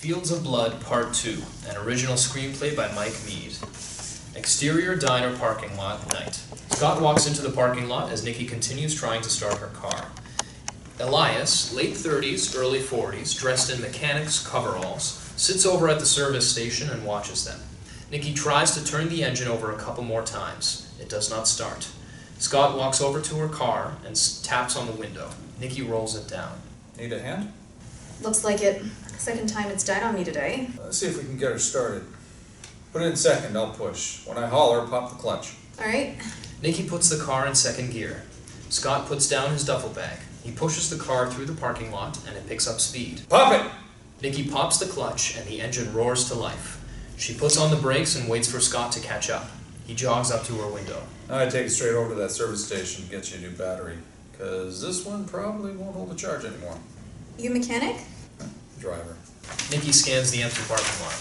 Fields of Blood, Part 2, an original screenplay by Mike Meade. Exterior diner parking lot, night. Scott walks into the parking lot as Nicki continues trying to start her car. Elias, late 30s, early 40s, dressed in mechanics coveralls, sits over at the service station and watches them. Nicki tries to turn the engine over a couple more times. It does not start. Scott walks over to her car and taps on the window. Nicki rolls it down. Need a hand? Looks like it. Second time it's died on me today. Let's see if we can get her started. Put it in second, I'll push. When I holler, pop the clutch. Alright. Nicki puts the car in second gear. Scott puts down his duffel bag. He pushes the car through the parking lot and it picks up speed. Pop it! Nicki pops the clutch and the engine roars to life. She puts on the brakes and waits for Scott to catch up. He jogs up to her window. I take it straight over to that service station and get you a new battery. Because this one probably won't hold a charge anymore. You mechanic? Driver. Nicki scans the empty parking lot.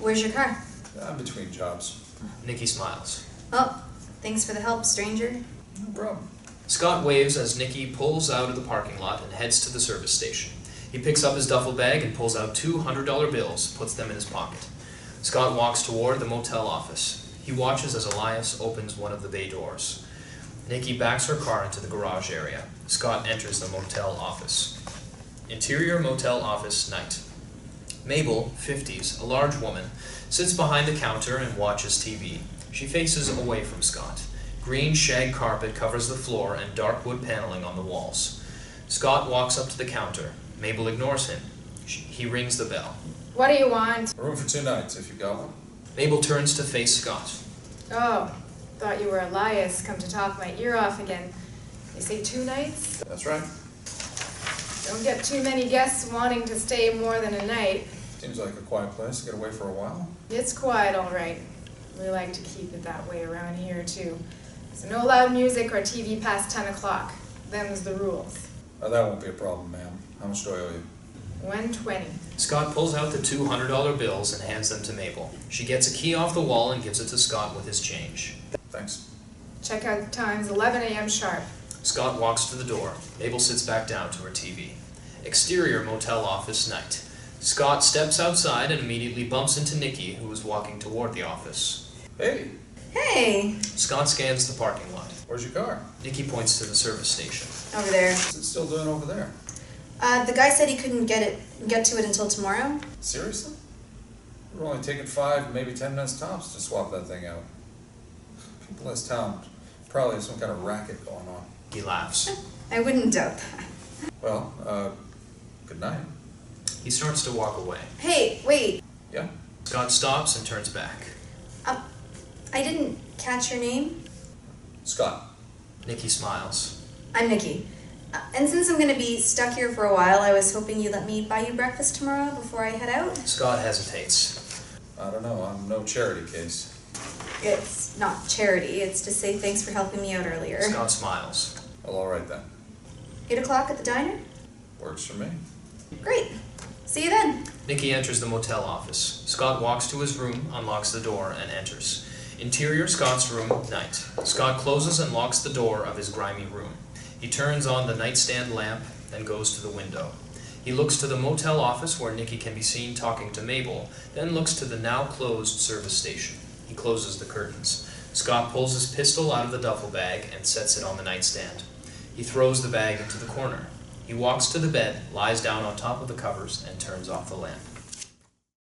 Where's your car? I'm between jobs. Nicki smiles. Oh, thanks for the help, stranger. No problem. Scott waves as Nicki pulls out of the parking lot and heads to the service station. He picks up his duffel bag and pulls out two $100 bills, puts them in his pocket. Scott walks toward the motel office. He watches as Elias opens one of the bay doors. Nicki backs her car into the garage area. Scott enters the motel office. Interior motel office, night. Mabel, 50s, a large woman, sits behind the counter and watches TV. She faces away from Scott. Green shag carpet covers the floor and dark wood paneling on the walls. Scott walks up to the counter. Mabel ignores him. He rings the bell. What do you want? A room for 2 nights, if you got one. Mabel turns to face Scott. Oh, thought you were Elias, come to talk my ear off again. They say 2 nights? That's right. Don't get too many guests wanting to stay more than a night. Seems like a quiet place to get away for a while. It's quiet, all right. We like to keep it that way around here, too. So no loud music or TV past 10 o'clock. Them's the rules. That won't be a problem, ma'am. How much do I owe you? $120. Scott pulls out the two $100 bills and hands them to Mabel. She gets a key off the wall and gives it to Scott with his change. Thanks. Checkout time's 11 a.m. sharp. Scott walks to the door. Mabel sits back down to her TV. Exterior motel office, night. Scott steps outside and immediately bumps into Nicki, who is walking toward the office. Hey, Hey! Scott scans the parking lot. where's your car? Nicki points to the service station. Over there. What's it still doing over there? The guy said he couldn't get to it until tomorrow. Seriously? We're only taking 5, maybe 10 minutes tops to swap that thing out. People in this town probably have some kind of racket going on. He laughs. I wouldn't doubt that. Well, good night. He starts to walk away. Hey, wait. Yeah? Scott stops and turns back. I didn't catch your name. Scott. Nicki smiles. I'm Nicki. And since I'm going to be stuck here for a while, I was hoping you'd let me buy you breakfast tomorrow before I head out. Scott hesitates. I don't know, I'm no charity case. It's not charity, it's to say thanks for helping me out earlier. Scott smiles. Well, alright then. 8 o'clock at the diner? Works for me. Great. See you then. Nicki enters the motel office. Scott walks to his room, unlocks the door, and enters. Interior Scott's room, night. Scott closes and locks the door of his grimy room. He turns on the nightstand lamp and goes to the window. He looks to the motel office where Nicki can be seen talking to Mabel, then looks to the now closed service station. He closes the curtains. Scott pulls his pistol out of the duffel bag and sets it on the nightstand. He throws the bag into the corner. He walks to the bed, lies down on top of the covers, and turns off the lamp.